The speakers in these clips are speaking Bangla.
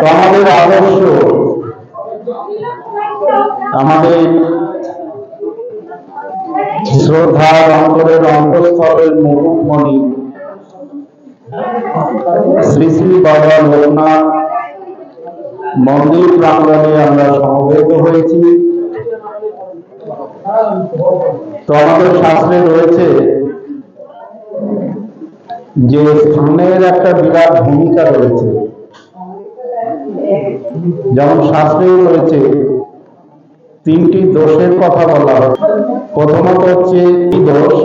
তো আমাদের আদর্শ, আমাদের শ্রদ্ধার অন্তরের অন্তঃস্থলের মুকুটমণি শ্রী শ্রী বাবা লোকনাথ মন্দির প্রাঙ্গণে আমরা সমবেত হয়েছি। তো আমাদের শাস্ত্রে রয়েছে যে স্থানের একটা বিরাট ভূমিকা রয়েছে। যেমন শাস্ত্রে রয়েছে তিনটি দোষের কথা বলা হয়। প্রথমত হচ্ছে দোষ,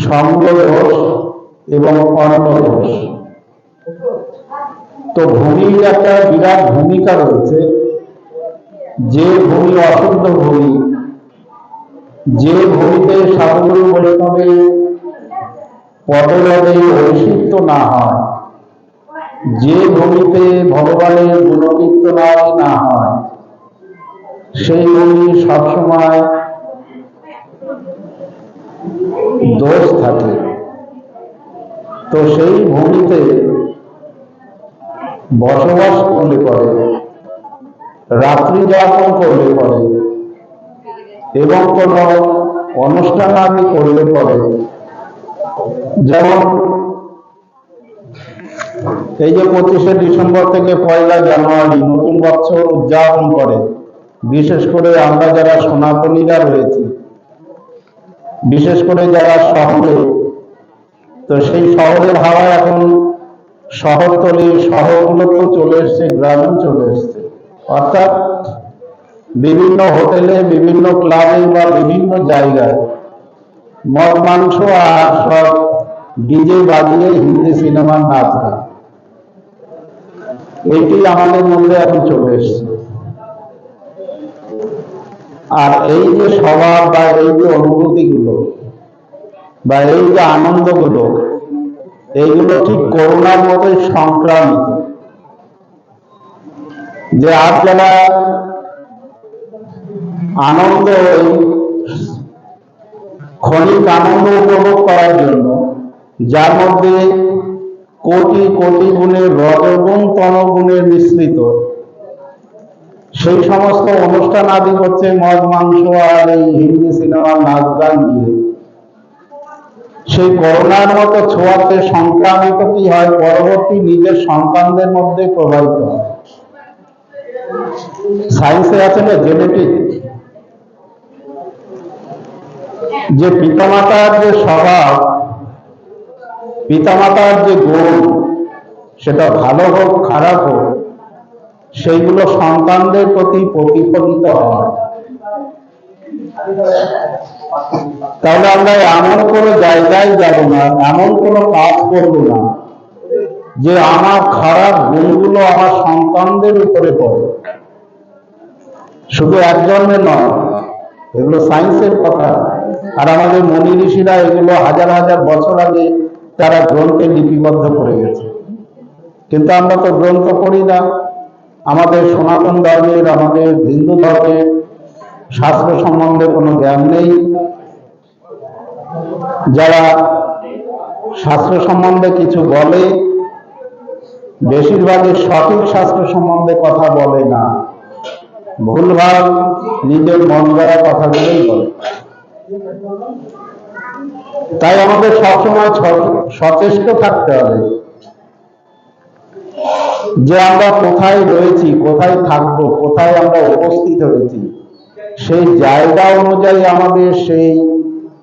সঙ্গ দোষ এবং অন্ন দোষ। তো ভূমির একটা বিরাট ভূমিকা রয়েছে। যে ভূমি অশুদ্ধ ভূমি, যে ভূমিতে সাধুগুরু বৈষ্ণবের পদলবে অভিষিক্ত না হয়, যে ভূমিতে ভগবানের গুণকীর্তনায় না হয়, সেই ভূমি সবসময় দোষ থাকে। তো সেই ভূমিতে বসবাস করলে পরে, রাত্রি যাপন করলে পরে এবং কোন অনুষ্ঠান আদি করলে পরে, যেমন এই যে 25শে ডিসেম্বর থেকে 1 জানুয়ারি নতুন বছর উদযাপন করে, বিশেষ করে আমরা যারা সনাতনীরা রয়েছি, বিশেষ করে যারা শহরে, তো সেই শহরের হাওয়া এখন শহরতলি, শহরগুলোতেও চলে এসছে, গ্রামে চলে এসছে। অর্থাৎ বিভিন্ন হোটেলে, বিভিন্ন ক্লাবে বা বিভিন্ন জায়গায় মদ মাংস আর সব ডিজে বাজিয়ে হিন্দি সিনেমার নাচ গান, এটি আমাদের মধ্যে এখন চলে এসছে। আর এই যে স্বভাব বা এই যে অনুভূতিগুলো বা এই যে আনন্দগুলো, এইগুলো ঠিক করোনার মতোই সংক্রামিত। যে আজ যারা আনন্দ, ক্ষণিক আনন্দ উপভোগ করার জন্য, যার মধ্যে কোটি কোটি গুণের রজগুণ তমগুণের মিশ্রিত, সেই সমস্ত অনুষ্ঠান আদি করছে মদ মাংস আর এই হিন্দি সিনেমার নাচ গান দিয়ে, সেই করোনার মতো ছোঁয়াতে সংক্রামিত কি হয়, পরবর্তী নিজের সন্তানদের মধ্যে প্রবাহিত হয়। সায়েন্সে আছে না জেনেটিক, যে পিতামাতার যে স্বভাব, পিতামাতার যে গুণ, সেটা ভালো হোক খারাপ হোক, সেইগুলো সন্তানদের প্রতি প্রতিফলিত হয়। তাহলে আমরা এমন কোনো জায়গায় যাব না, এমন কোনো কাজ করব না যে আমার খারাপ গুণগুলো আমার সন্তানদের উপরে পড়ে। শুধু একজনের নয়, এগুলো সায়েন্সের কথা। আর আমাদের মুনি ঋষিরা এগুলো হাজার হাজার বছর আগে তারা গ্রন্থে লিপিবদ্ধ করে গেছে। কিন্তু আমরা তো গ্রন্থ পড়ি না। আমাদের সনাতন ধর্মের, আমাদের হিন্দু ধর্মের শাস্ত্র সম্বন্ধে কোনো জ্ঞান নেই। যারা শাস্ত্র সম্বন্ধে কিছু বলে, বেশিরভাগই সঠিক শাস্ত্র সম্বন্ধে কথা বলে না, ভুলভাল নিজের মন গড়া কথাগুলোই বলে। তাই আমাদের সবসময় সচেষ্ট থাকতে হবে যে আমরা কোথায় রয়েছি, কোথায় থাকবো, কোথায় আমরা উপস্থিত হয়েছি, সেই জায়গা অনুযায়ী আমাদের সেই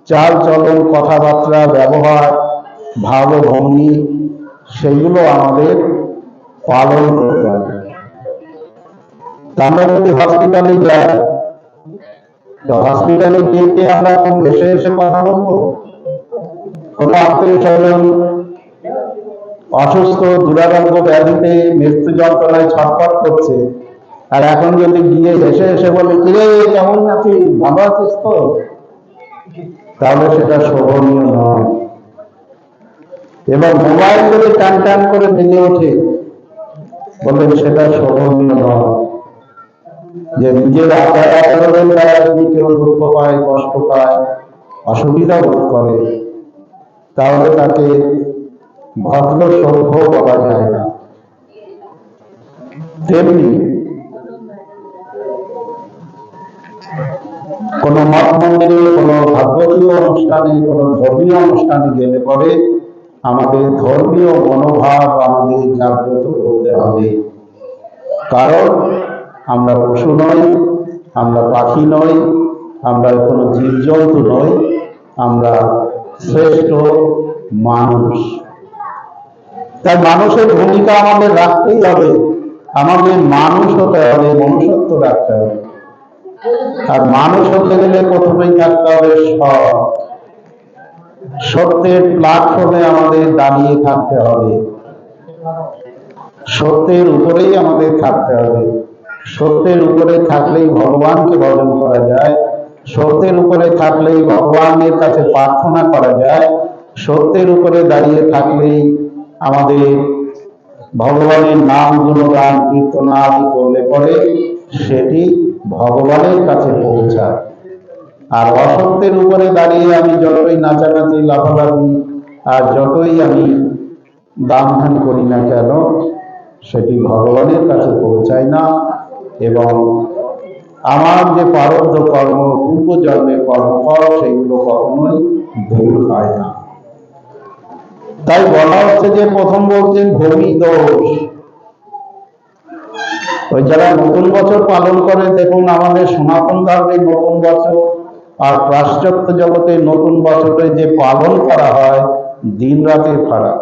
চাল চলন, কথাবার্তা, ব্যবহার, ভাব ভঙ্গি, সেগুলো আমাদের পালন করতে হবে। আমরা যদি হসপিটালে যাই, হসপিটালে গিয়ে আমরা কোন এসে এসে কথা বলবো? কোন আত্মীয় স্বজন অসুস্থ, দুরারোগ্য ব্যাধিতে মৃত্যু যন্ত্রণায় ছটফট করছে, আর এখন যদি গিয়ে এসে এসে বলে কিরে কেমন আছিস, ভালো আছিস তো, তাহলে সেটা শোভনীয় নয়। এবং মোবাইল যদি টান টান করে বেজে ওঠে, বললেন সেটা শোভনীয় নয়। যে নিজের আচরণের দ্বারা যদি কেউ দুঃখ পায়, কষ্ট পায়, অসুবিধা বোধ করে, তাহলে তাকে ভদ্র সভ্য বলা যায় না। তেমনি কোন মঠ মন্দিরে, কোন ভাগবতীয় অনুষ্ঠানে, কোন ধর্মীয় অনুষ্ঠানে গেলে পরে আমাদের ধর্মীয় মনোভাব আমাদের জাগ্রত করতে হবে। কারণ আমরা পশু নই, আমরা পাখি নই, আমরা কোনো জীবজন্তু নই, আমরা শ্রেষ্ঠ মানুষ। তাই মানুষের ভূমিকা আমাদের রাখতেই হবে, আমাদের মানুষ হতে হবে, মনুষ্যত্ব রাখতে হবে। আর মানুষ হতে গেলে প্রথমেই থাকতে হবে সৎ। সত্যের প্ল্যাটফর্মে আমাদের দাঁড়িয়ে থাকতে হবে, সত্যের উপরেই আমাদের থাকতে হবে। সত্যের উপরে থাকলেই ভগবানকে ভজন করা যায়, সত্যের উপরে থাকলেই ভগবানের কাছে প্রার্থনা করা যায়, সত্যের উপরে দাঁড়িয়ে থাকলেই আমাদের ভগবানের নাম গুণগান কীর্তন আদি করলে পরে সেটি ভগবানের কাছে পৌঁছায়। আর অসত্যের উপরে দাঁড়িয়ে আমি যতই নাচানাচি লাফালাফি আর যতই আমি দান ধ্যান করি না কেন, সেটি ভগবানের কাছে পৌঁছায় না, এবং আমার যে প্রারব্ধ কর্ম, পূর্বজন্মের কর্মফল, সেগুলো কখনোই দূর হয় না। তাই বলা হচ্ছে যে প্রথম বলছেন ভূমি দোষ। ওই যারা নতুন বছর পালন করে, দেখুন আমাদের সনাতন ধর্মের নতুন বছর আর পাশ্চাত্য জগতের নতুন বছরে যে পালন করা হয়, দিন রাতের ফারাক।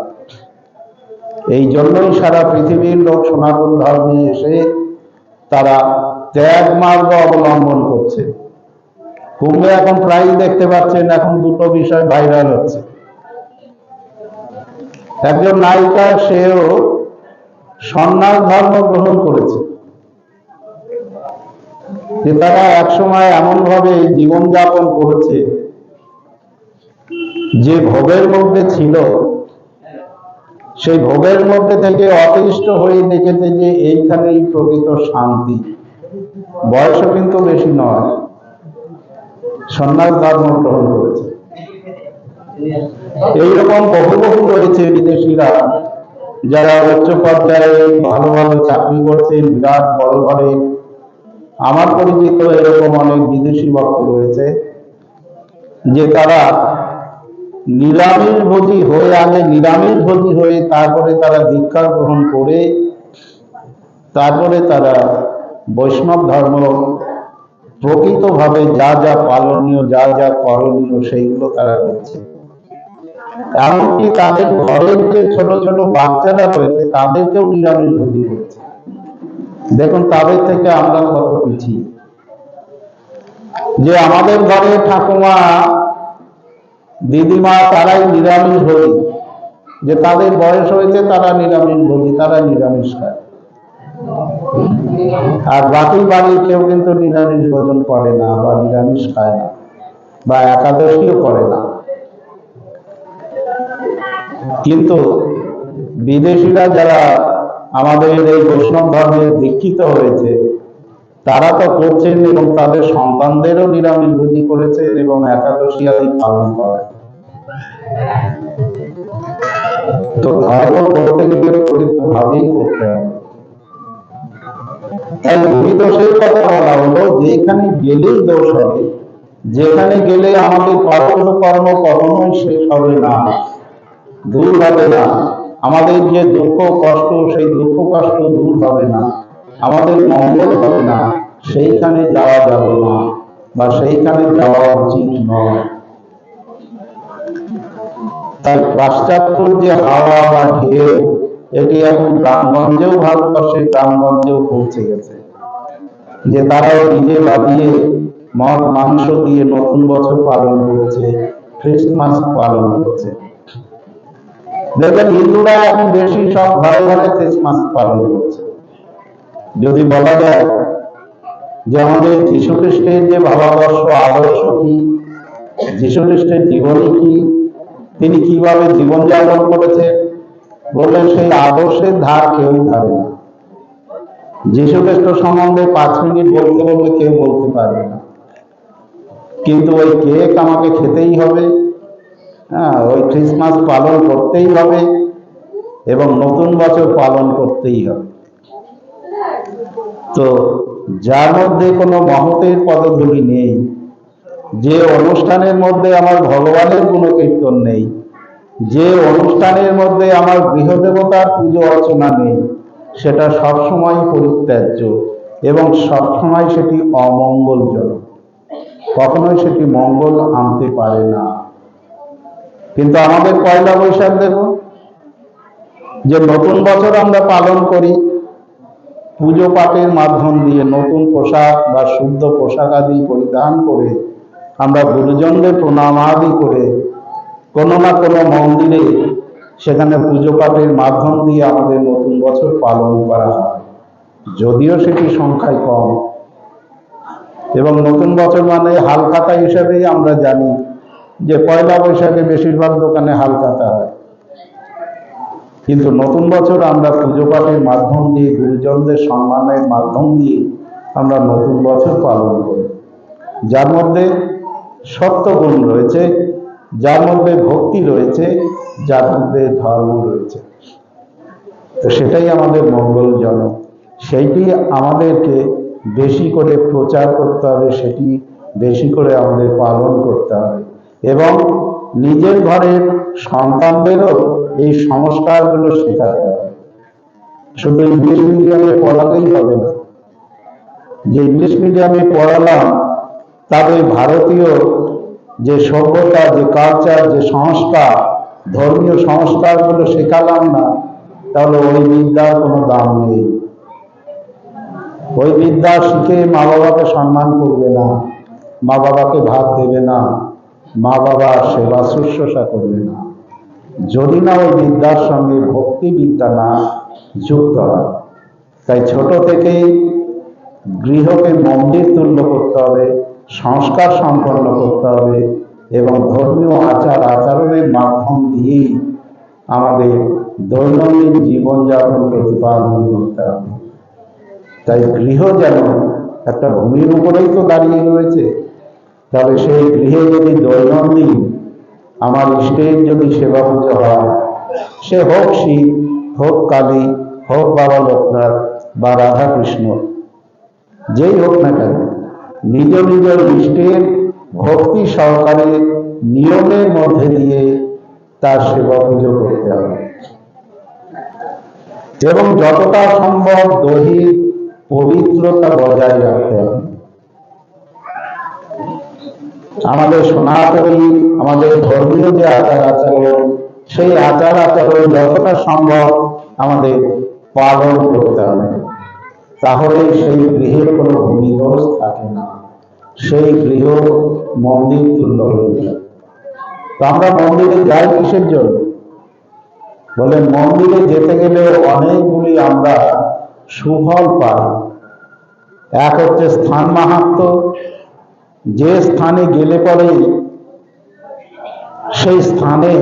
এই জন্যই সারা পৃথিবীর লোক সনাতন ধর্মে এসে তারা ত্যাগ মার্গ অবলম্বন করছে। কুম্ভে এখন প্রায়ই দেখতে পাচ্ছেন, এখন দুটো বিষয় ভাইরাল হচ্ছে। একজন নায়িকা, সেও সন্ন্যাস ধর্ম গ্রহণ করেছে, যে তারা একসময় এমন ভাবে জীবনযাপন করেছে যে ভোগের মধ্যে ছিল, সেই ভোগের মধ্যে থেকে অতিষ্ঠ হয়ে দেখেছে যে এইখানেই প্রকৃত শান্তি। বয়সও কিন্তু বেশি নয়, সন্ন্যাস ধর্ম গ্রহণ করেছে। এইরকম বহু বহু রয়েছে বিদেশিরা, যারা উচ্চ পর্যায়ে ভালো ভালো চাকরি করছেন, বিরাট বড় ঘরে। আমার পরিচিত এরকম অনেক বিদেশি ভক্ত রয়েছে, যে তারা নিরামিষ ভোজী হয়ে, আগে নিরামিষ ভোজী হয়ে তারপরে তারা দীক্ষা গ্রহণ করে তারপরে তারা বৈষ্ণব ধর্ম প্রকৃতভাবে যা যা পালনীয়, যা যা করণীয়, সেইগুলো তারা করছে। এমনকি তাদের ঘরের যে ছোট ছোট বাচ্চারা রয়েছে, তাদেরকেও নিরামিষ ভোজী করেছে। দেখুন তাদের থেকে আমরা কত পিছিয়ে। যে আমাদের ঘরে ঠাকুমা, দিদিমা, তারাই নিরামিষ ভোজী, যে তাদের বয়স হয়েছে তারা নিরামিষ ভোজী, তারা নিরামিষ খায়। আর বাকি বাড়ির কেউ কিন্তু নিরামিষ ভোজন করে না, বা নিরামিষ খায় না, বা একাদশীও করে না। কিন্তু বিদেশিরা যারা আমাদের এই বৈষ্ণব ধর্মে দীক্ষিত হয়েছে, তারা তো করছেন, এবং তাদের সন্তানদেরও নিরামিষ ভোজী করেছে, এবং একাদশী আদি পালন করে। তো ধর্ম করতে গেলে পরিচিতভাবেই করতে হবে। তাই দোষের কথা বলা হলো, যেখানে গেলেই দোষ হবে, যেখানে গেলে আমাদের প্রারব্ধ কর্ম কখনোই শেষ হবে না, দূর হবে না। আমাদের যে দুঃখ কষ্ট, সেই দুঃখ কষ্ট দূর হবে না, আমাদের মঙ্গল হবে না, সেইখানে যাওয়া যাবে না, বা সেইখানে যাওয়া উচিত নয়। তাই পাশ্চাত্যের যে হাওয়া বা ঢেউ, এটি এখন গ্রামগঞ্জেও, ভারতবর্ষের গ্রামগঞ্জেও পৌঁছে গেছে, যে তারাও নিজে বাঁধিয়ে মদ মাংস দিয়ে নতুন বছর পালন করছে, খ্রিস্টমাস পালন করছে। দেখবেন হিন্দুরা এখন বেশি সব ঘরে ঘরে খ্রিস্টমাস পালন করছে। যদি বলা যায় যে আমাদের যীশু খ্রিস্টের যে ভাবাদর্শ, আদর্শ কি, যীশু খ্রিস্টের জীবনী কি, তিনি কিভাবে জীবনযাপন করেছে, বললেন সেই আদর্শের ধার কেউ ধারে না। যীশু খ্রিস্ট সম্বন্ধে 5 মিনিট বলতে বললে কেউ বলতে পারবে না, কিন্তু ওই কেক আমাকে খেতেই হবে, ওই খ্রিস্টমাস পালন করতেই হবে, এবং নতুন বছর পালন করতেই হবে। তো যার মধ্যে কোনো মহতের পদধূলি নেই, যে অনুষ্ঠানের মধ্যে আমার ভগবানের গুণকীর্তন নেই, যে অনুষ্ঠানের মধ্যে আমার গৃহদেবতার পুজো অর্চনা নেই, সেটা সবসময় পরিত্যাজ্য এবং সবসময় সেটি অমঙ্গলজনক, কখনোই সেটি মঙ্গল আনতে পারে না। কিন্তু আমাদের পয়লা বৈশাখ দেখো, যে নতুন বছর আমরা পালন করি পুজো পাঠের মাধ্যম দিয়ে, নতুন পোশাক বা শুদ্ধ পোশাক আদি পরিধান করে আমরা গুরুজনদের প্রণাম আদি করে কোনো না কোনো মন্দিরে সেখানে পুজো পাঠের মাধ্যম দিয়ে আমাদের নতুন বছর পালন করা হয়, যদিও সেটি সংখ্যায় কম। এবং নতুন বছর মানে হালখাতা হিসেবেই আমরা জানি যে পয়লা বৈশাখে বেশিরভাগ দোকানে হালখাতা হয়, কিন্তু নতুন বছর আমরা পুজো পাঠের মাধ্যম দিয়ে, গুরুজনদের সম্মানের মাধ্যম দিয়ে আমরা নতুন বছর পালন করি, যার মধ্যে সত্যগুণ রয়েছে, যার মধ্যে ভক্তি রয়েছে, যার মধ্যে ধর্ম রয়েছে। তো সেটাই আমাদের মঙ্গলজনক, সেইটি আমাদেরকে বেশি করে প্রচার করতে হবে, সেটি বেশি করে আমাদের পালন করতে হবে এবং নিজের ঘরের সন্তানদেরও এই সংস্কারগুলো শেখাতে হবে। শুধু ইংলিশ মিডিয়ামে পড়ালেই হবে না, যে ইংলিশ মিডিয়ামে পড়ালাম তবে ভারতীয় যে সভ্যতা, যে কালচার, যে সংস্কার, ধর্মীয় সংস্কারগুলো শেখালাম না, তাহলে ওই বিদ্যার কোনো দাম নেই। ওই বিদ্যা শিখে মা বাবাকে সম্মান করবে না, মা বাবাকে ভাত দেবে না, মা বাবার সেবা শুশ্রূষা করবে না, যদি না ওই বিদ্যার সঙ্গে ভক্তি বিদ্যা না যুক্ত হয়। তাই ছোট থেকেই গৃহকে মন্দির তুল্য করতে হবে, সংস্কার সম্পন্ন করতে হবে এবং ধর্মীয় আচার আচরণের মাধ্যম দিয়েই আমাদের দৈনন্দিন জীবনযাপন প্রতিপালন করতে হবে। তাই গৃহ যেন একটা ভূমির উপরেই তো দাঁড়িয়ে রয়েছে, তাহলে সেই গৃহে যদি দৈনন্দিন আমার ইষ্টের যদি সেবা পুজো হয়, সে হোক শিব, হোক কালী, হোক বাবা লোকনাথ বা রাধা কৃষ্ণ, যেই হোক না কেন, নিজ নিজের ইষ্টের ভক্তি সহকারে নিয়মের মধ্যে দিয়ে তার সেবা পুজো করতে হবে এবং যতটা সম্ভব দৈহিক পবিত্রতা বজায় রাখতে হবে। আমাদের সনাতনী, আমাদের ধর্মীয় যে আচার আচরণ, সেই আচার আচরণ যতটা সম্ভব আমাদের পালন করতে হবে, তাহলে সেই গৃহের কোনো ভূমিদোষ থাকে না, সেই গৃহ মন্দির তুল্য হয়ে যায়। তো আমরা মন্দিরে যাই কিসের জন্য? বলে মন্দিরে যেতে গেলে অনেকগুলি আমরা সুফল পাই। এক হচ্ছে স্থান মাহাত্ম্য, যে স্থানে গেলে পরে সেই স্থানে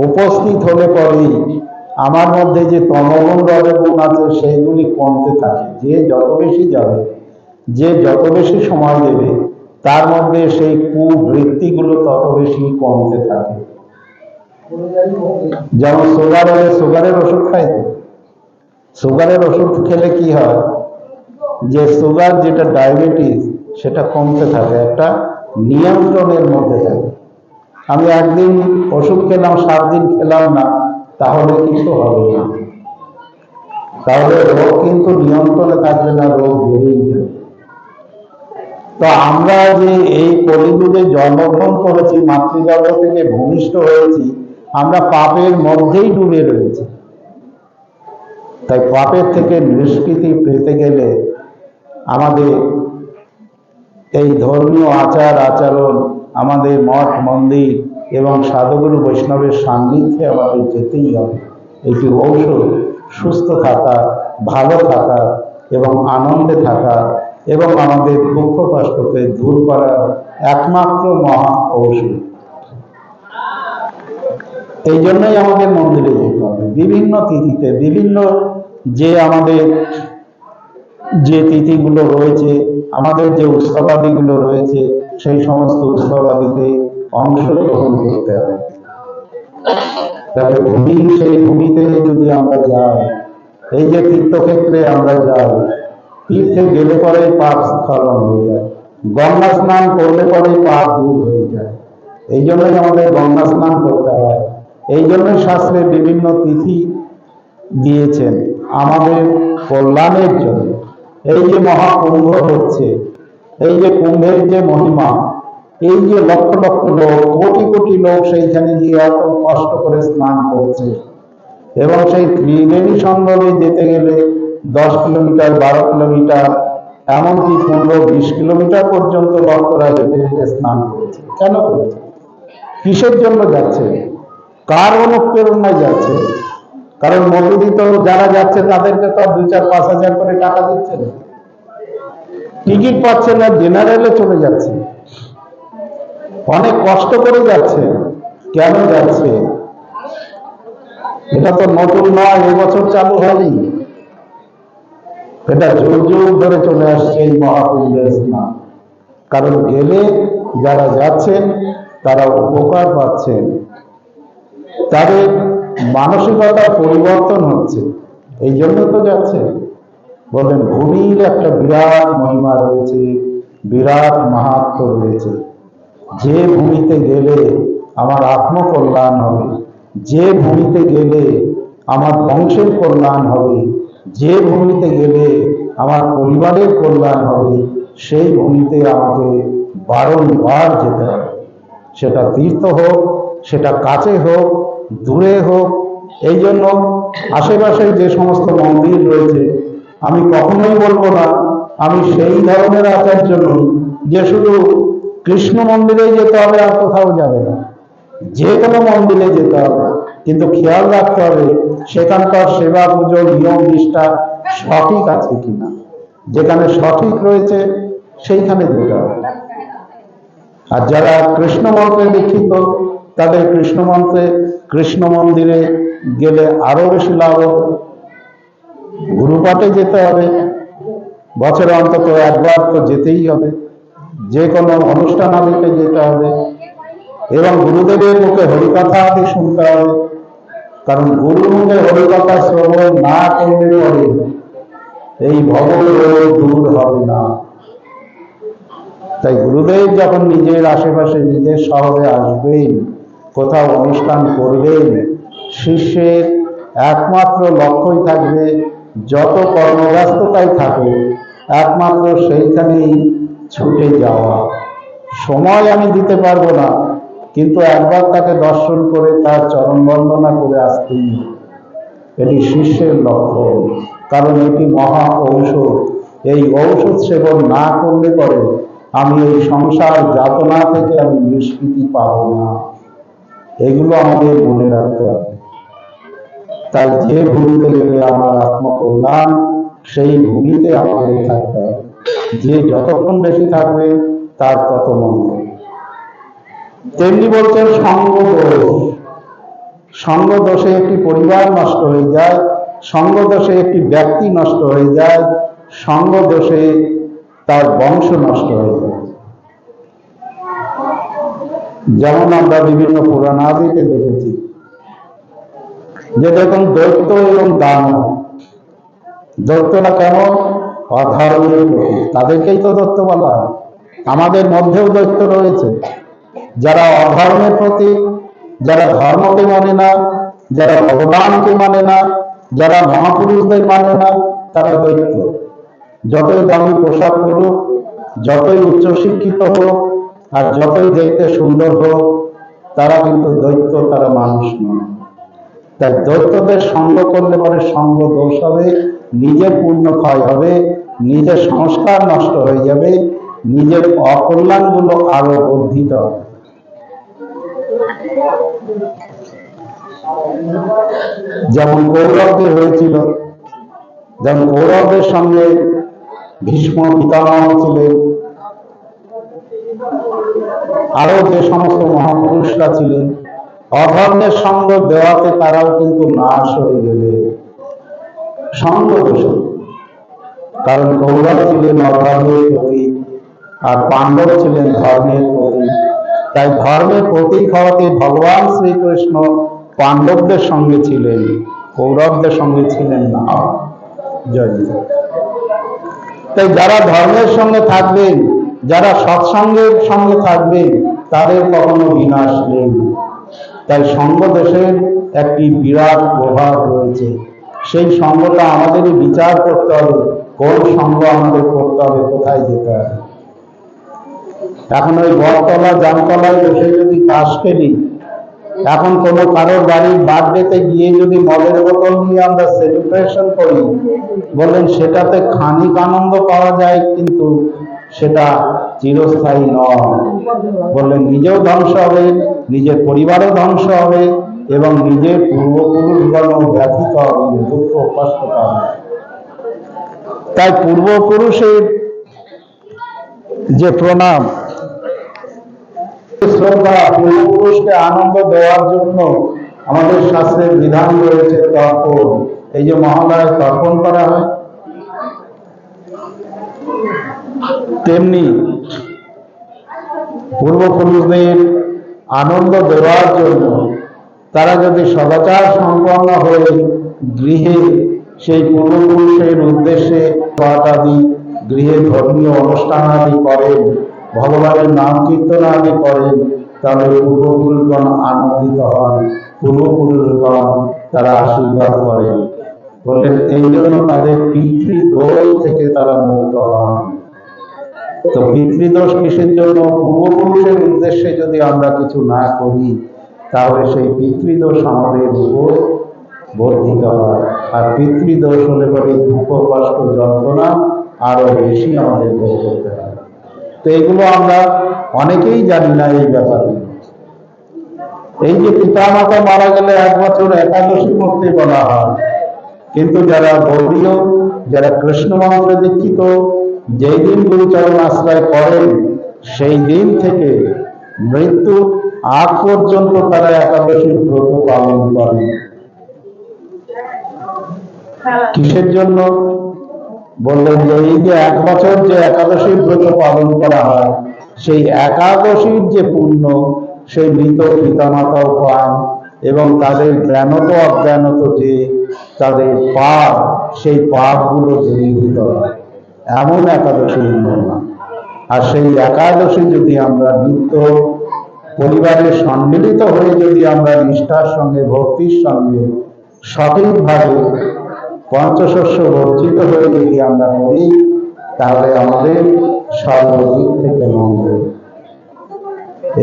উপস্থিত হলে পরে আমার মধ্যে যে তমগুণ রজগুণ আছে সেইগুলি কমতে থাকে। যে যত বেশি যাবে, যে যত বেশি সময় দেবে, তার মধ্যে সেই কুবৃত্তিগুলো তত বেশি কমতে থাকে। যেমন সুগারের ওষুধ খাই, সুগারের ওষুধ খেলে কি হয়, যে সুগার যেটা ডায়াবেটিস সেটা কমতে থাকে, একটা নিয়ন্ত্রণের মধ্যে থাকে। আমি একদিন ওষুধ খেলাম, 7 দিন খেলাম না, তাহলে কিছু হবে না, তাহলে রোগ কিন্তু নিয়ন্ত্রণে থাকবে না, রোগ বেড়েই যাবে। তো আমরা যে এই কলিযুগে জন্মগ্রহণ করেছি, মাতৃগর্ভ থেকে ভূমিষ্ঠ হয়েছি, আমরা পাপের মধ্যেই ডুবে রয়েছি। তাই পাপের থেকে নিষ্কৃতি পেতে গেলে আমাদের এই ধর্মীয় আচার আচরণ, আমাদের মঠ মন্দির এবং সাধুগুরু বৈষ্ণবের সান্নিধ্যে আমাদের যেতেই হবে। এটি ঔষধ সুস্থ থাকা, ভালো থাকা এবং আনন্দে থাকা এবং আমাদের দুঃখ কষ্টকে দূর করার একমাত্র মহা ঔষধ। এই জন্যই আমাদের মন্দিরে যেতে হবে। বিভিন্ন তিথিতে, বিভিন্ন যে আমাদের যে তিথিগুলো রয়েছে, আমাদের যে উৎসবাদিগুলো রয়েছে, সেই সমস্ত উৎসবাদিতে অংশগ্রহণ করতে হবে। তাহলে সেই ভূমিতে যদি আমরা যাই, এই যে তীর্থক্ষেত্রে আমরা যাই, তীর্থে গেলে পরে পাপ স্খলন হয়ে যায়, গঙ্গা স্নান করলে পরে পাপ দূর হয়ে যায়। এই জন্যই আমাদের গঙ্গা স্নান করতে হয়। এই জন্যই শাস্ত্রে বিভিন্ন তিথি দিয়েছেন আমাদের কল্যাণের জন্য। এই যে মহাকুম্ভ হচ্ছে, এই যে কুম্ভের যে মহিমা, এই যে লক্ষ লক্ষ লোক, কোটি কোটি লোক সেইখানে গিয়ে এত কষ্ট করে স্নান করছে, এবং সেই ত্রিবেণী সঙ্গমে যেতে গেলে 10 কিলোমিটার, 12 কিলোমিটার, এমনকি 15-20 কিলোমিটার পর্যন্ত ভক্তরা হেঁটে হেঁটে স্নান করেছে। কেন করেছে? কিসের জন্য যাচ্ছে? কার অনুপ্রেরণায় যাচ্ছে? কারণ মোদী তো যারা যাচ্ছে তাদেরকে তো 2-4-5 হাজার করে টাকা দিচ্ছে না, টিকিট পাচ্ছে না, জেনারেলে চলে যাচ্ছে, অনেক কষ্ট করে যাচ্ছে। কেন যাচ্ছে? এটা তো নতুন নয়, এবছর চালু হয়নি, এটা যুগ যুগ ধরে চলে আসছে এই মহাকুম্ভের স্নান। কারণ গেলে যারা যাচ্ছেন তারা উপকার পাচ্ছেন, তাদের মানসিকতার পরিবর্তন হচ্ছে, এই জন্য তো যাচ্ছে। বলেন, ভূমির একটা বিরাট মহিমা রয়েছে, বিরাট মাহাত্ম্য রয়েছে। যে ভূমিতে গেলে আমার আত্মকল্যাণ হবে, যে ভূমিতে গেলে আমার বংশের কল্যাণ হবে, যে ভূমিতে গেলে আমার পরিবারের কল্যাণ হবে, সেই ভূমিতে আমাকে বারংবার যেতে হবে। সেটা তীর্থ হোক, সেটা কাছে হোক, দূরে হোক। এই জন্য আশেপাশে যে সমস্ত মন্দির রয়েছে, আমি কখনোই বলবো না আমি সেই ধরনের আচার্য নই যে শুধু কৃষ্ণ মন্দিরে যেতে হবে আর কোথাও যাবে না। যে কোনো মন্দিরে যেতে হবে, কিন্তু খেয়াল রাখতে হবে সেখানকার সেবা, পুজো, নিয়ম, নিষ্ঠা সঠিক আছে কিনা। যেখানে সঠিক রয়েছে সেইখানে যেতে হবে। আর যারা কৃষ্ণ মন্ত্রে দীক্ষিত, তাদের কৃষ্ণ মন্ত্রে, কৃষ্ণ মন্দিরে গেলে আরো বেশি লাভ হবে। গুরুপাঠে যেতে হবে, বছরে অন্তত একবার তো যেতেই হবে, যে কোনো অনুষ্ঠান আদিতে যেতে হবে, এবং গুরুদেবের মুখে হরিকথা আদি শুনতে হবে। কারণ গুরুর মুখে হরিকথা শ্রবণ না করলে পরে এই ভবরোগ দূর হবে না। তাই গুরুদেব যখন নিজের আশেপাশে, নিজের শহরে আসবেন, কোথাও অনুষ্ঠান করবেন, শিষ্যের একমাত্র লক্ষ্যই থাকবে, যত কর্মব্যস্ততায় থাকে একমাত্র সেইখানেই ছুটে যাওয়া। সময় আমি দিতে পারবো না, কিন্তু একবার তাকে দর্শন করে তার চরণ বন্দনা করে আসতেই, এটি শিষ্যের লক্ষ্য। কারণ এটি মহা ঔষধ। এই ঔষধ সেবন না করলে পরে আমি এই সংসার যাতনা থেকে আমি নিষ্কৃতি পাবো না। এগুলো আমাদের মনে রাখতে হবে। তাই যে ভূমিতে গেলে আমার আত্মকল্যাণ, সেই ভূমিতে আমাদের থাকতে হবে। যে যতক্ষণ বেশি থাকবে তার তত মঙ্গল। তেমনি বলছেন সঙ্গ দোষ। সঙ্গ দোষে একটি পরিবার নষ্ট হয়ে যায়, সঙ্গ দোষে একটি ব্যক্তি নষ্ট হয়ে যায়, সঙ্গ দোষে তার বংশ নষ্ট হয়ে যায়। যেমন আমরা বিভিন্ন পুরাণাদিতে দেখেছি যে দেখুন, দৈত্য এবং দানব, দৈত্যরা কেমন? অধর্মের প্রতি, তাদেরকেই তো দৈত্য বলা হয়। আমাদের মধ্যেও দৈত্য রয়েছে, যারা অধর্মের প্রতি, যারা ধর্মকে মানে না, যারা ভগবানকে মানে না, যারা মহাপুরুষদের মানে না, তারা দৈত্য। যতই দামি পোশাক করুক, যতই উচ্চশিক্ষিত হোক, আর যতই দেখতে সুন্দর হোক, তারা কিন্তু দৈত্য, তারা মানুষ নয়। তাই দৈত্যদের সঙ্গ করলে পরে সঙ্গ দোষ হবে, নিজের পুণ্য ক্ষয় হবে, নিজের সংস্কার নষ্ট হয়ে যাবে, নিজের অকল্যাণগুলো আরো বর্ধিত হবে। যেমন কৌরবদের হয়েছিল, যেমন কৌরবদের সঙ্গে ভীষ্ম পিতামহ ছিলেন, আরো যে সমস্ত মহাপুরুষরা ছিলেন, অধর্মের সঙ্গ দেওয়াতে তারাও কিন্তু নাশ হয়ে গেলে সঙ্গ দোষ। কারণ কৌরব ছিলেন অধর্মের প্রতীক, আর পাণ্ডব ছিলেন ধর্মের প্রতীক। তাই ধর্মের প্রতীক হওয়াতে ভগবান শ্রীকৃষ্ণ পাণ্ডবদের সঙ্গে ছিলেন, কৌরবদের সঙ্গে ছিলেন না। জয় জয়। তাই যারা ধর্মের সঙ্গে থাকবেন, যারা সৎসঙ্গের সঙ্গে থাকবেন, তাদের কখনো বিনাশ নেই। তাই সঙ্গ দোষের একটি বিরাট প্রভাব রয়েছে। সেই সঙ্গটা আমাদেরই বিচার করতে হবে, কোন সঙ্গ আমাদের করতে হবে, কোথায় যেতে হবে। এখন ওই বটতলা জামতলায় বসে যদি তাস খেলি, এখন কোনো কারোর বাড়ির বার্থডেতে গিয়ে যদি মদের বোতল নিয়ে আমরা সেলিব্রেশন করি, বললেন সেটাতে খানিক আনন্দ পাওয়া যায়, কিন্তু সেটা চিরস্থায়ী নয়। বললেন নিজেও ধ্বংস হবে, নিজের পরিবারও ধ্বংস হবে, এবং নিজের পূর্বপুরুষগণও ব্যথিত হবে, দুঃখ কষ্ট পাবে। তাই পূর্বপুরুষের যে প্রণাম, শ্রদ্ধা, পূর্বপুরুষকে আনন্দ দেওয়ার জন্য আমাদের শাস্ত্রের বিধান রয়েছে তর্পণ। এই যে মহালয়ায় তর্পণ করা হয়, তেমনি পূর্বপুরুষদের আনন্দ দেওয়ার জন্য তারা যদি সদাচার সম্পন্ন হয়ে গৃহে সেই পূর্বপুরুষের উদ্দেশ্যে পাঠ আদি, গৃহে ধর্মীয় অনুষ্ঠান আদি করেন, ভগবানের নাম কীর্তন আদি করেন, তাহলে পূর্বপুরুষগণ আনন্দিত হন, পূর্বপুরুষগণ তারা আশীর্বাদ করেন। বলেন এই জন্য তাদের পিতৃদোষ থেকে তারা মুক্ত হন। তো পিতৃদোষ কিসের জন্য? পূর্বপুরুষের উদ্দেশ্যে যদি আমরা কিছু না করি, তাহলে সেই পিতৃদোষ আমাদের উপর বর্ধিত হয়। আর পিতৃদোষ হলে পরে দুঃখ কষ্ট যন্ত্রণা আরো বেশি আমাদের ভোগ করতে হয়। তো এগুলো আমরা অনেকেই জানি না এই ব্যাপারগুলো। এই যে পিতামাতা মারা গেলে 1 বছর একাদশী করতে বলা হয়, কিন্তু যারা গৌড়ীয়, যারা কৃষ্ণ মন্ত্রে দীক্ষিত, যেই দিন গুরুচরণ আশ্রয় করেন, সেই দিন থেকে মৃত্যু আগ পর্যন্ত তারা একাদশীর ব্রত পালন করেন। কিসের জন্য? বললেন যে এই যে 1 বছর যে একাদশীর ব্রত পালন করা হয়, সেই একাদশীর যে পুণ্য, সেই মৃত পিতামাতাও পান, এবং তাদের জ্ঞানত অজ্ঞানত যে তাদের পাপ, সেই পাপগুলো দূরীভূত হয়। এমন একাদশীর মহিমা। আর সেই একাদশী যদি আমরা নিত্য পরিবারের সম্মিলিত হয়ে যদি আমরা নিষ্ঠার সঙ্গে, ভক্তির সঙ্গে, সঠিকভাবে পঞ্চশস্য বর্জিত হয়ে যদি আমরা করি, তাহলে আমাদের সর্বদিক থেকে মঙ্গল।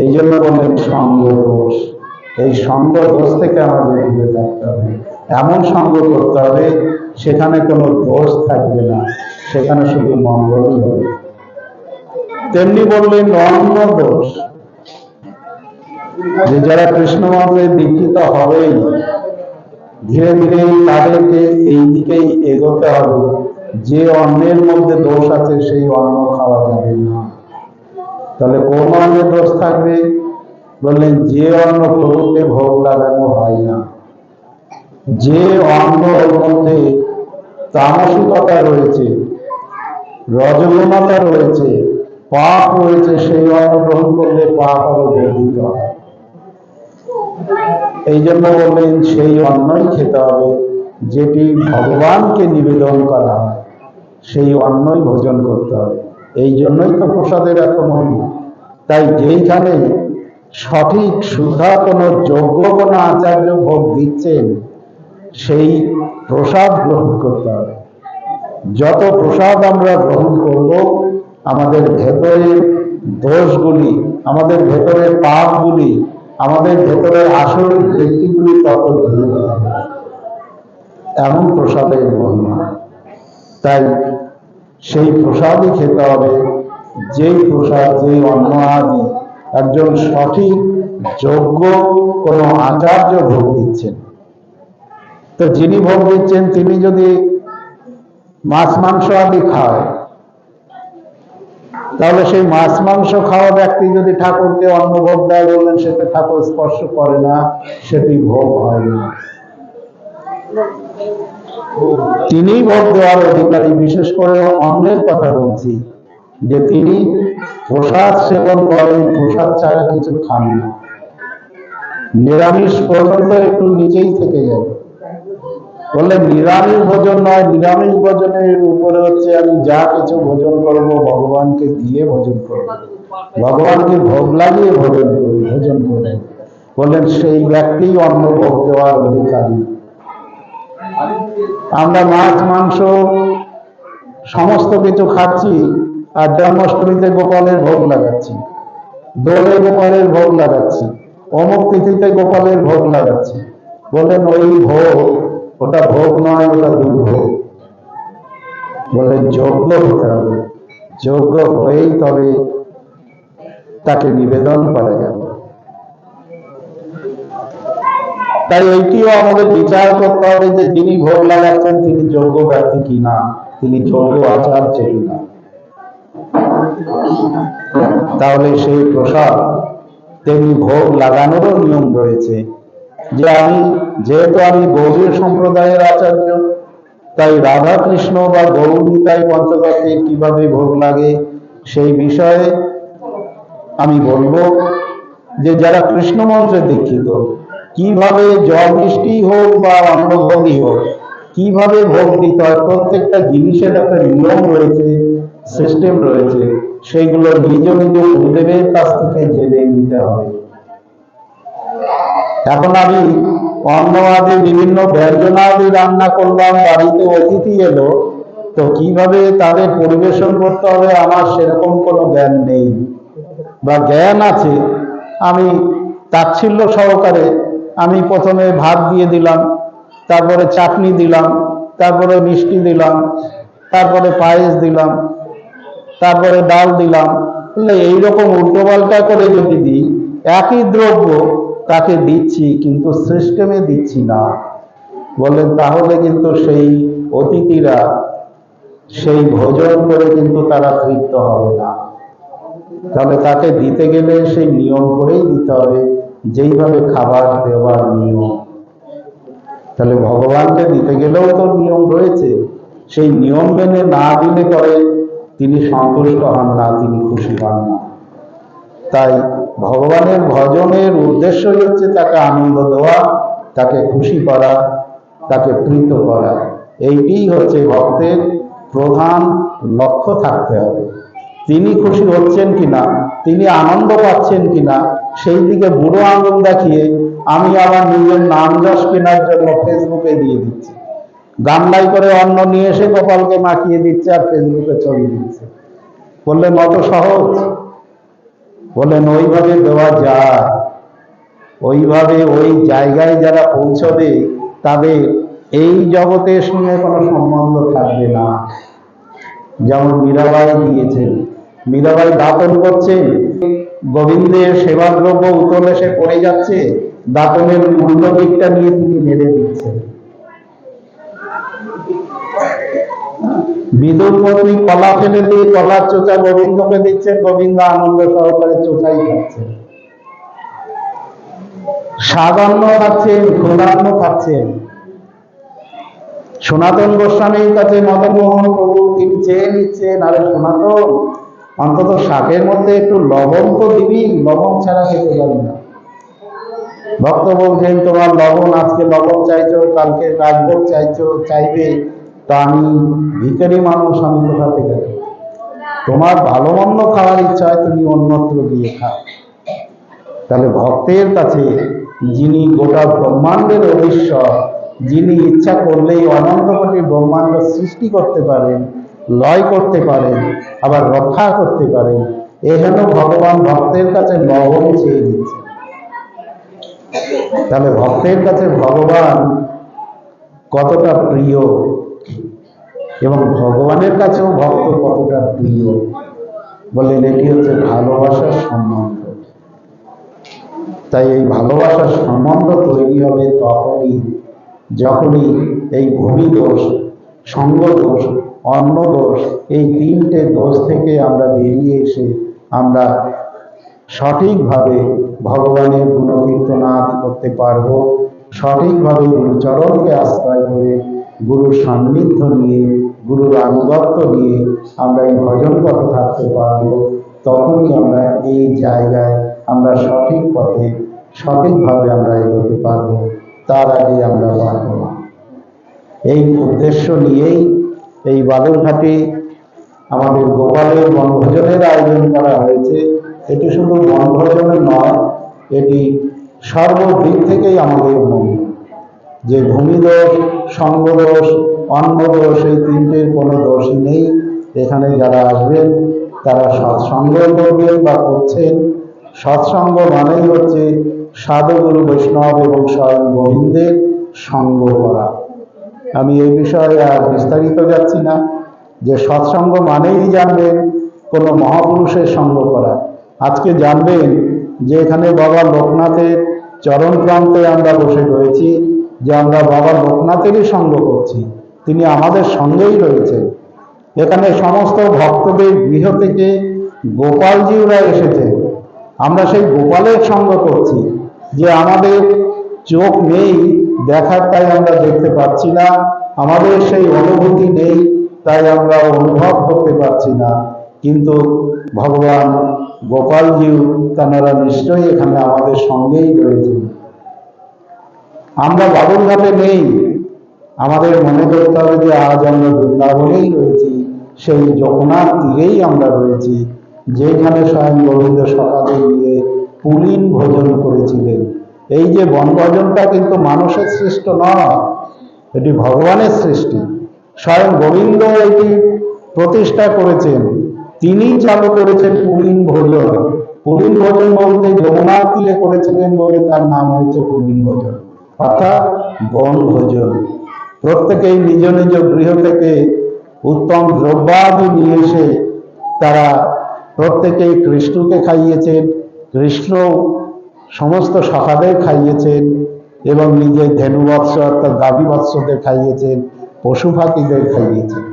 এই জন্য বললেন সঙ্গ দোষ। এই সঙ্গ দোষ থেকে আমাদের দূরে থাকতে হবে। এমন সঙ্গ করতে হবে সেখানে কোনো দোষ থাকবে না, সেখানে শুধু মঙ্গলই হবে। তেমনি বললেন অন্য দোষ, যে যারা কৃষ্ণ মন্ত্রে দীক্ষিত হবেই, ধীরে ধীরে তাদেরকে এই দিকেই এগোতে হবে। যে অন্নের মধ্যে দোষ আছে সেই অন্ন খাওয়া যাবে না। তাহলে কোন অন্নের দোষ থাকবে? বললেন যে অন্ন প্রভুকে ভোগ লাগানো হয় না, যে অন্নের মধ্যে তামসিকতা রয়েছে, রজগুণতা রয়েছে, পাপ রয়েছে, সেই অন্ন গ্রহণ করলে পাপ আরো বর্ধিত হয়। এই জন্য বললেন সেই অন্নই খেতে হবে যেটি ভগবানকে নিবেদন করা হয়, সেই অন্নই ভোজন করতে হবে। এই জন্যই তো প্রসাদের এত মহিমা। তাই যেইখানে সঠিক সুধা কোনো যোগ্য কোনো আচার্য ভোগ দিচ্ছেন, সেই প্রসাদ গ্রহণ করতে হবে। যত প্রসাদ আমরা গ্রহণ করব, আমাদের ভেতরের দোষগুলি, আমাদের ভেতরের পাপগুলি, আমাদের ভেতরের আসরিক ব্যক্তিগুলি তত দূর হবে। এমন প্রসাদের মহিমা। তাই সেই প্রসাদই খেতে হবে, যেই প্রসাদ, যেই অন্ন আদি একজন সঠিক যোগ্য কোনো আচার্য ভোগ দিচ্ছেন। তো যিনি ভোগ দিচ্ছেন তিনি যদি মাছ মাংস আদি খায়, তাহলে সেই মাছ মাংস খাওয়া ব্যক্তি যদি ঠাকুরকে অন্ন ভোগ দেয়, বললেন সেটা ঠাকুর স্পর্শ করে না, সেটি ভোগ হয় না। তিনি ভোগ দেওয়ার অধিকারী। বিশেষ করে অন্নের কথা বলছি, যে তিনি প্রসাদ সেবন করেন, প্রসাদ ছাড়া কিছু খান না, নিরামিষ পর্যন্ত একটু নিচেই থেকে যাবে। বললেন নিরামিষ ভোজন নয়, নিরামিষ ভোজনের উপরে হচ্ছে আমি যা কিছু ভোজন করব ভগবানকে দিয়ে ভোজন করব, ভগবানকে ভোগ লাগিয়ে ভোজন করব। বললেন সেই ব্যক্তি অন্ন ভোগ দেওয়ার অধিকারী। আমরা মাছ মাংস সমস্ত কিছু খাচ্ছি আর জন্মাষ্টমীতে গোপালের ভোগ লাগাচ্ছি, দোলে গোপালের ভোগ লাগাচ্ছি, অমুক তিথিতে গোপালের ভোগ লাগাচ্ছি। বললেন ওই ভোগ, ওটা ভোগ নয়, ওটা দুর্ভোগ। বললেন যোগ্য হতে হবে, যোগ্য হয়েই তবে তাকে নিবেদন করা যাবে। তাই এইটিও আমাদের বিচার করতে হবে যে যিনি ভোগ লাগাচ্ছেন তিনি যোগ্য ব্যক্তি কিনা, তিনি যোগ্য আচার্য কিনা। তাহলে সেই প্রসাদ তেমনি ভোগ লাগানোরও নিয়ম রয়েছে। যে যেহেতু আমি গৌড়ীয় সম্প্রদায়ের আচার্য, তাই রাধা কৃষ্ণ বা গৌরীতাই পঞ্চতত্ত্বের কিভাবে ভোগ লাগে সেই বিষয়ে আমি বলবো যে যারা কৃষ্ণ মন্ত্রে দীক্ষিত কিভাবে জল মিষ্টি হোক বা অন্নভোগই হোক কিভাবে ভোগ দিতে হয়, প্রত্যেকটা জিনিসের একটা নিয়ম রয়েছে, সিস্টেম রয়েছে, সেইগুলো নিজ নিজ গুরুদেবের কাছ থেকে জেনে নিতে হবে। এখন আমি অন্ন আদি বিভিন্ন ব্যঞ্জনাদি রান্না করলাম, বাড়িতে অতিথি এলো, তো কিভাবে তাদের পরিবেশন করতে হবে আমার সেরকম কোনো জ্ঞান নেই, বা জ্ঞান আছে আমি তাচ্ছিল্য সহকারে আমি প্রথমে ভাত দিয়ে দিলাম, তারপরে চাটনি দিলাম, তারপরে মিষ্টি দিলাম, তারপরে পায়েস দিলাম, তারপরে ডাল দিলাম। এইরকম উল্টোপাল্টা করে যদি দিই, একই দ্রব্য তাকে দিচ্ছি কিন্তু সিস্টেমে দিচ্ছি না, বললেন তাহলে কিন্তু সেই অতিথিরা সেই ভোজন করে কিন্তু তারা তৃপ্ত হবে না। তাহলে তাকে দিতে গেলে সেই নিয়ম করেই দিতে হবে, যেইভাবে খাবার দেওয়ার নিয়ম। তাহলে ভগবানকে দিতে গেলেও তো নিয়ম রয়েছে, সেই নিয়ম মেনে না দিলে পরে তিনি সন্তুষ্ট হন না, তিনি খুশি হন না। তাই ভগবানের ভজনের উদ্দেশ্যই হচ্ছে তাকে আনন্দ দেওয়া, তাকে খুশি করা, তাকে প্রীত করা। এইটি হচ্ছে ভক্তের প্রধান লক্ষ্য থাকতে হবে। তিনি খুশি হচ্ছেন কিনা, তিনি আনন্দ পাচ্ছেন কিনা, সেই দিকে বুড়ো আঙুল দেখিয়ে আমি আমার নিজের নাম যশ কেনার জন্য ফেসবুকে দিয়ে দিচ্ছি, গামলাই করে অন্ন নিয়ে এসে গোপালকে মাখিয়ে দিচ্ছে আর ফেসবুকে ছবি দিচ্ছে। বললেন অত সহজ? বললেন ওইভাবে দেওয়া যায়, ওইভাবে ওই জায়গায় যারা পৌঁছবে তাদের এই জগতের সঙ্গে কোনো সম্বন্ধ থাকবে না। যেমন মীরাবাই দিয়েছেন, মীরাবাই দাতন করছেন, গোবিন্দের সেবার দ্রব্য উতল এসে পড়ে যাচ্ছে, দাতনের মূল্য দিকটা নিয়ে তিনি মেরে দিচ্ছেন। বিদুর পত্নী কলা ফেলে দিয়ে কলার চোচা গোবিন্দকে দিচ্ছেন, গোবিন্দ আনন্দ সহকারে চোচাই খাচ্ছেন। সাধান্য খাচ্ছেন, ক্ষুধান্ন খাচ্ছেন। সনাতন গোস্বামীর কাছে মদন মোহন প্রভু তিনি চেয়ে নিচ্ছেন, আরে সনাতন অন্তত শাকের মধ্যে একটু লবণ তো দিবি, লবণ ছাড়া খেতে পারি না। ভক্ত বলছেন তোমার লবণ, আজকে লবণ চাইছো, কালকে রাজভোগ চাইবে, তা আমি ভিখারি মানুষ, আমি কোথা থেকে দেব? তোমার ভালো মন্দ খাওয়ার ইচ্ছা হয় তুমি অন্যত্র গিয়ে খাও। তাহলে ভক্তের কাছে যিনি গোটা ব্রহ্মাণ্ডের অধীশ্বর, যিনি ইচ্ছা করলেই অনন্ত কোটি ব্রহ্মাণ্ড সৃষ্টি করতে পারেন, লয় করতে পারেন, আবার রক্ষা করতে পারেন, এহেন ভগবান ভক্তের কাছে লবণ চেয়ে দিচ্ছে। তাহলে ভক্তের কাছে ভগবান কতটা প্রিয় এবং ভগবানের কাছেও ভক্ত কতটা প্রিয়, বললেন এটি হচ্ছে ভালোবাসার সম্বন্ধ। তাই এই ভালোবাসার সম্বন্ধ তৈরি হবে যখনই এই ভূমি দোষ, সঙ্গ দোষ, অন্ন দোষ, এই তিনটে দোষ থেকে আমরা বেরিয়ে এসে আমরা সঠিকভাবে ভগবানের গুণকীর্তন আদি করতে পারবো, সঠিকভাবে গুরুচরণকে আশ্রয় করে গুরুর সান্নিধ্য নিয়ে, গুরুর আনুগত্য নিয়ে আমরা এই ভজন পথে থাকতে পারবো। তখনই আমরা এই জায়গায় আমরা সঠিক পথে সঠিকভাবে আমরা এগোতে পারবো, তার আগে আমরা পারবো না। এই উদ্দেশ্য নিয়েই এই বালুরঘাটে আমাদের গোপালের বনভোজনের আয়োজন করা হয়েছে। এটি শুধু বনভোজনের নয়, এটি সর্বদিক থেকেই আমাদের মঙ্গল। যে ভূমিদোষ, সঙ্গদোষ, অন্নদোষ, এই তিনটের কোনো দোষই নেই। এখানে যারা আসবেন তারা সৎসঙ্গ করবেন বা করছেন। সৎসঙ্গ মানেই হচ্ছে সাধুগুরু বৈষ্ণব এবং স্বয়ং গোবিন্দের সঙ্গ করা। আমি এই বিষয়ে আর বিস্তারিত যাচ্ছি না। যে সৎসঙ্গ মানেই জানবেন কোনো মহাপুরুষের সঙ্গ করা। আজকে জানবেন যে এখানে বাবা লোকনাথের চরণ প্রান্তে আমরা বসে রয়েছি, যে আমরা বাবা লোকনাথেরই সঙ্গ করছি, তিনি আমাদের সঙ্গেই রয়েছেন। এখানে সমস্ত ভক্তদের গৃহ থেকে গোপালজিরা এসেছেন, আমরা সেই গোপালের সঙ্গ করছি। যে আমাদের চোখ নেই দেখার, তাই আমরা দেখতে পাচ্ছি না, আমাদের সেই অনুভূতি নেই তাই আমরা অনুভব করতে পারছি না, কিন্তু ভগবান গোপালজিও তাঁরা নিশ্চয়ই এখানে আমাদের সঙ্গেই রয়েছেন। আমরা বালুরঘাটে নেই, আমাদের মনে করতে হবে যে আজ আমরা বৃন্দাবনেই রয়েছি, সেই যমুনার তীরেই আমরা রয়েছি, যেখানে স্বয়ং গোবিন্দ সকালে নিয়ে পুলিন ভোজন করেছিলেন। এই যে বনভোজনটা কিন্তু মানুষের সৃষ্ট নয়, এটি ভগবানের সৃষ্টি। স্বয়ং গোবিন্দ এটি প্রতিষ্ঠা করেছেন, তিনি চালু করেছেন পুলিন ভোজন। পুলিন ভোজন বলতে যমুনার তীরে করেছিলেন বলে তার নাম হয়েছে পুলিন ভোজন, অর্থাৎ বনভোজন। প্রত্যেকেই নিজ নিজ গৃহ থেকে উত্তম দ্রব্যাদি নিয়ে এসে তারা প্রত্যেকেই কৃষ্ণকে খাইয়েছেন, কৃষ্ণ সমস্ত সখাদের খাইয়েছেন এবং নিজের ধেনুবৎস অর্থাৎ গাভী বৎসদের খাইয়েছেন, পশু পাখিদের খাইয়েছেন।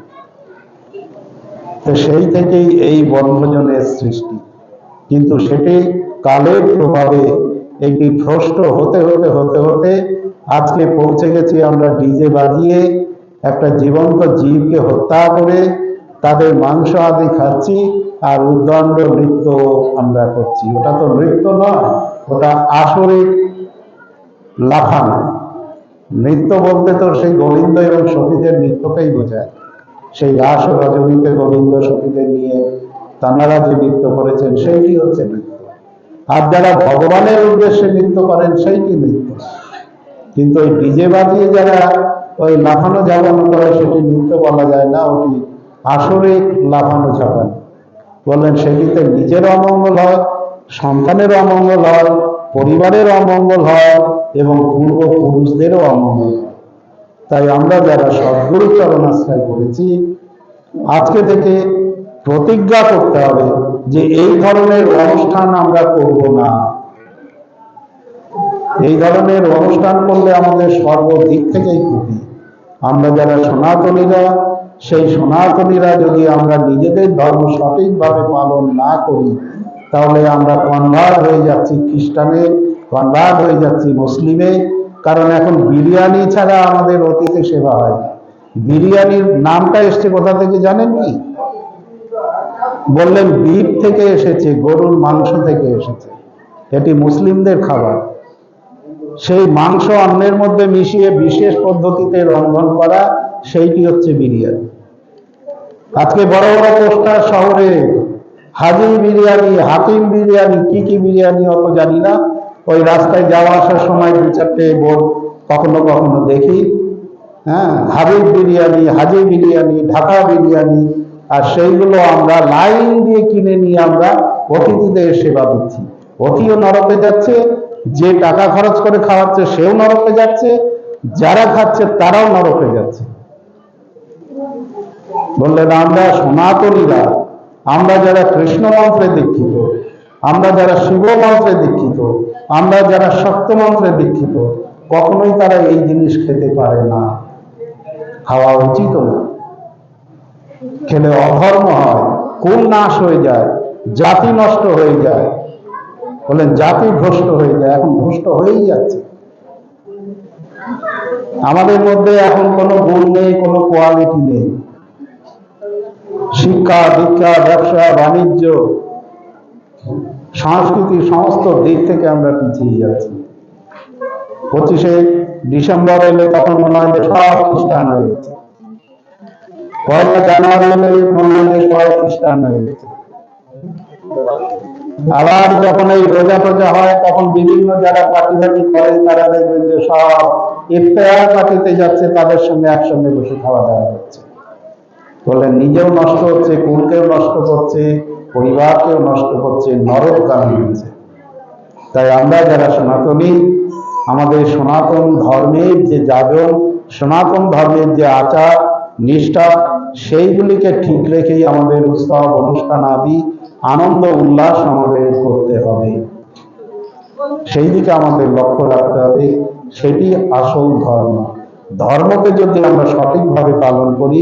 তো সেই থেকেই এই বনভোজনের সৃষ্টি, কিন্তু সেটি কালের প্রভাবে এটি ভ্রষ্ট হতে হতে হতে হতে আজকে পৌঁছে গেছি আমরা ডিজে বাজিয়ে একটা জীবন্ত জীবকে হত্যা করে তাদের মাংস আদি খাচ্ছি আর উদ্দণ্ড নৃত্য আমরা করছি। ওটা তো নৃত্য নয়, ওটা আসরিক লাফানো। নৃত্য বলতে তো সেই গোবিন্দ এবং সখীদের নৃত্যকেই বোঝায়। সেই রাস রজনীতে গোবিন্দ সখীদের নিয়ে তাঁরা যে নৃত্য করেছেন সেইটি হচ্ছে নৃত্য। আর যারা ভগবানের উদ্দেশ্যে নৃত্য করেন সেইটি নৃত্য। কিন্তু ওই ডিজে বাজিয়ে যারা ওই লাফানো ঝাপানো করে সেটি নৃত্য বলা যায় না, ওটি আসরিক লাফানো ঝাপানো। বললেন সেটিতে নিজের অমঙ্গল হয়, সন্তানের অমঙ্গল হয়, পরিবারের অমঙ্গল হয় এবং পূর্বপুরুষদেরও অমঙ্গল হয়। তাই আমরা যারা সদ্গুরু চরণাশ্রয় করেছি, আজকে থেকে প্রতিজ্ঞা করতে হবে যে এই ধরনের অনুষ্ঠান আমরা করব না। এই ধরনের অনুষ্ঠান করলে আমাদের সর্বদিক থেকেই ক্ষতি। আমরা যারা সনাতনীরা, সেই সনাতনীরা যদি আমরা নিজেদের ধর্ম সঠিকভাবে পালন না করি, তাহলে আমরা কনভার্ট হয়ে যাচ্ছি খ্রিস্টানে, কনভার্ট হয়ে যাচ্ছি মুসলিমে। কারণ এখন বিরিয়ানি ছাড়া আমাদের অতিথি সেবা হয় না। বিরিয়ানির নামটা এসছে কোথা থেকে জানেন কি? বললেন বিফ থেকে এসেছে, গরুর মাংস থেকে এসেছে। এটি মুসলিমদের খাবার। সেই মাংস অন্নের মধ্যে মিশিয়ে বিশেষ পদ্ধতিতে রন্ধন করা, সেইটি হচ্ছে বিরিয়ানি। আজকে বড় বড় পোস্টার শহরে হাজি বিরিয়ানি, হাকিম বিরিয়ানি, কি কি বিরিয়ানি অত জানি না। ওই রাস্তায় যাওয়া আসার সময় দু চারটে বোর্ড কখনো কখনো দেখি, হ্যাঁ, হাবিব বিরিয়ানি, হাজি বিরিয়ানি, ঢাকা বিরিয়ানি। আর সেইগুলো আমরা লাইন দিয়ে কিনে নিয়ে আমরা অতিথিদের সেবা দিচ্ছি। অতিও নরকে যাচ্ছে, যে টাকা খরচ করে খাওয়াচ্ছে সেও নরকে যাচ্ছে, যারা খাচ্ছে তারাও নরকে যাচ্ছে। বললেন আমরা সনাতনীরা, আমরা যারা কৃষ্ণ মন্ত্রে দীক্ষিত, আমরা যারা শিব মন্ত্রে দীক্ষিত, আমরা যারা শক্ত মন্ত্রে দীক্ষিত, কখনোই তারা এই জিনিস খেতে পারে না, খাওয়া উচিত না। খেলে অধর্ম হয়, কুল নাশ হয়ে যায়, জাতি নষ্ট হয়ে যায়। বলেন জাতি ভ্রষ্ট হয়ে যায়, এখন ভ্রষ্ট হয়েই যাচ্ছে। আমাদের মধ্যে এখন কোনো গুণ নেই, কোনো কোয়ালিটি নেই। শিক্ষা, দীক্ষা, ব্যবসা, বাণিজ্য, সংস্কৃতি সমস্ত দিক থেকে আমরা পিছিয়ে যাচ্ছি। 25শে ডিসেম্বর এলে তখন মনে হয় যে সব খ্রিস্টান হয়ে গেছে, 1 জানুয়ারি এলে মনে হয় যে সব খ্রিস্টান হয়ে গেছে। আবার যখন এই রোজা টোজা হয় তখন বিভিন্ন যারা পার্টি ফাটি করে তারা দেখবেন যে সব ইফতার পার্টিতে যাচ্ছে, তাদের সঙ্গে একসঙ্গে বসে খাওয়া দাওয়া করছে। বলে নিজেও নষ্ট হচ্ছে, কুলকেও নষ্ট করছে, পরিবারকেও নষ্ট করছে, নরকগামী হচ্ছে। তাই আমরা যারা সনাতনী, আমাদের সনাতন ধর্মের যে যাজন, সনাতন ধর্মের যে আচার নিষ্ঠা, সেইগুলিকে ঠিক রেখেই আমাদের উৎসব অনুষ্ঠান আদি আনন্দ উল্লাস আমাদের করতে হবে। সেই দিকে আমাদের লক্ষ্য রাখতে হবে, সেটি আসল ধর্ম। ধর্মকে যদি আমরা সঠিকভাবে পালন করি,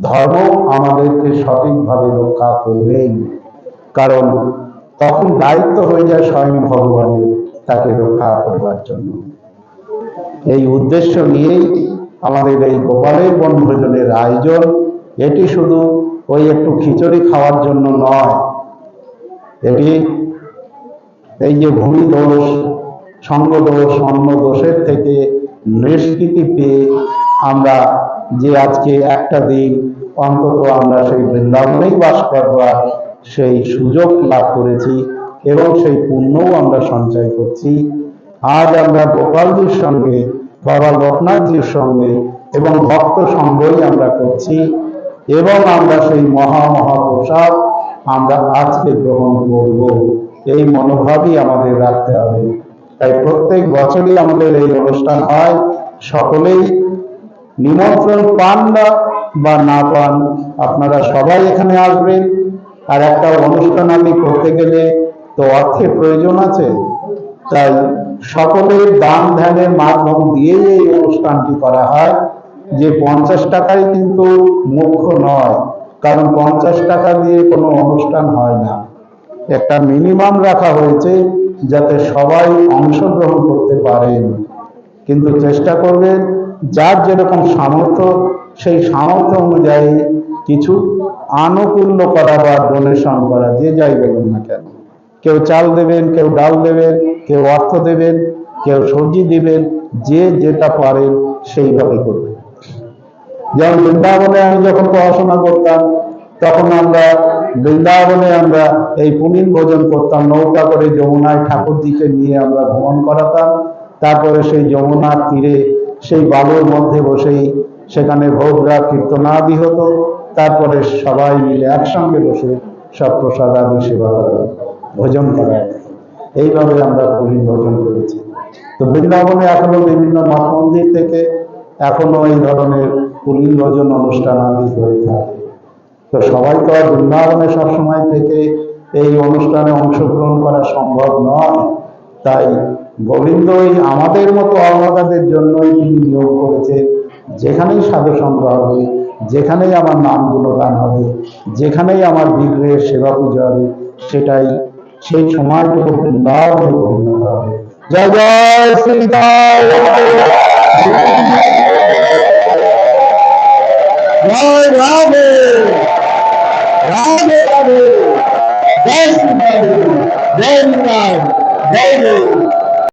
ধর্ম আমাদেরকে সঠিকভাবে রক্ষা করবেই। কারণ তখন দায়িত্ব হয়ে যায় স্বয়ং ভগবানের, তাকে রক্ষা করবার জন্য। এই উদ্দেশ্য নিয়েই আমাদের এই গোপালের বনভোজনের আয়োজন। এটি শুধু ওই একটু খিচুড়ি খাওয়ার জন্য নয়, এটি এই যে ভূমি দোষ, সঙ্গ দোষ, অন্য দোষের থেকে নিষ্কৃতি পেয়ে আমরা যে আজকে একটা দিন অন্তত আমরা সেই বৃন্দাবনেই বাস করবার সেই সুযোগ লাভ করেছি এবং সেই পুণ্যও আমরা সঞ্চয় করছি। আজ আমরা গোপালজির সঙ্গে, বাবা লোকনাথজির সঙ্গে এবং ভক্ত সঙ্গই আমরা করছি এবং আমরা সেই মহাপ্রসাদ আমরা আজকে গ্রহণ করব, এই মনোভাবই আমাদের রাখতে হবে। তাই প্রত্যেক বছরই আমাদের এই অনুষ্ঠান হয়। সকলেই নিমন্ত্রণ পান বা না পান, আপনারা সবাই এখানে আসবেন। আর একটা অনুষ্ঠান আমি করতে গেলে তো অর্থের প্রয়োজন আছে, তাই সকলের দান ধ্যানের মাধ্যম দিয়েই এই অনুষ্ঠানটি করা হয়। যে 50 টাকাই কিন্তু মুখ্য নয়, কারণ 50 টাকা দিয়ে কোনো অনুষ্ঠান হয় না। একটা মিনিমাম রাখা হয়েছে যাতে সবাই অংশগ্রহণ করতে পারেন, কিন্তু চেষ্টা করবেন যার যেরকম সামর্থ্য সেই সামর্থ্য অনুযায়ী কিছু আনুকূল্য করা বা ডোনেশন করা, যে যাই বলুন না কেন। কেউ চাল দেবেন, কেউ ডাল দেবেন, কেউ অর্থ দেবেন, কেউ সবজি দিবেন, যে যেটা পারেন সেইভাবে করবেন। যেমন বৃন্দাবনে আমি যখন পড়াশোনা করতাম তখন আমরা বৃন্দাবনে আমরা এই পুনিন ভোজন করতাম, নৌকা করে যমুনায় ঠাকুরজিকে নিয়ে আমরা ভ্রমণ করাতাম। তারপরে সেই যমুনার তীরে সেই বালুর মধ্যে বসেই সেখানে ভোগরাগ কীর্তনাদি হতো। তারপরে সবাই মিলে একসঙ্গে বসে সব প্রসাদ আদি সেবা করা, ভোজন করা, এইভাবে আমরা পুনিন ভোজন করেছি। তো বৃন্দাবনে এখনো বিভিন্ন মঠ মন্দির থেকে এখনো এই ধরনের পুনিন ভোজন অনুষ্ঠান আদি হয়ে থাকে। তো সবাই তো আর বৃন্দাবনে সবসময় থেকে এই অনুষ্ঠানে অংশগ্রহণ করা সম্ভব নয়। তাই গোবিন্দই আমাদের মতো অভাগাদের জন্যই তিনি নিয়োগ করেছে, যেখানেই সাধু সঙ্গ হবে, যেখানেই আমার নাম গুণগান হবে, যেখানেই আমার বিগ্রহের সেবা পূজা হবে, সেটাই সেই সময়টুকু বৃন্দাবনে পরিণত হবে। জয় জয় শ্রীরাম, জয় রাধে রাধে রাধে, জয় শ্রী রাধে, জয় রাম, জয়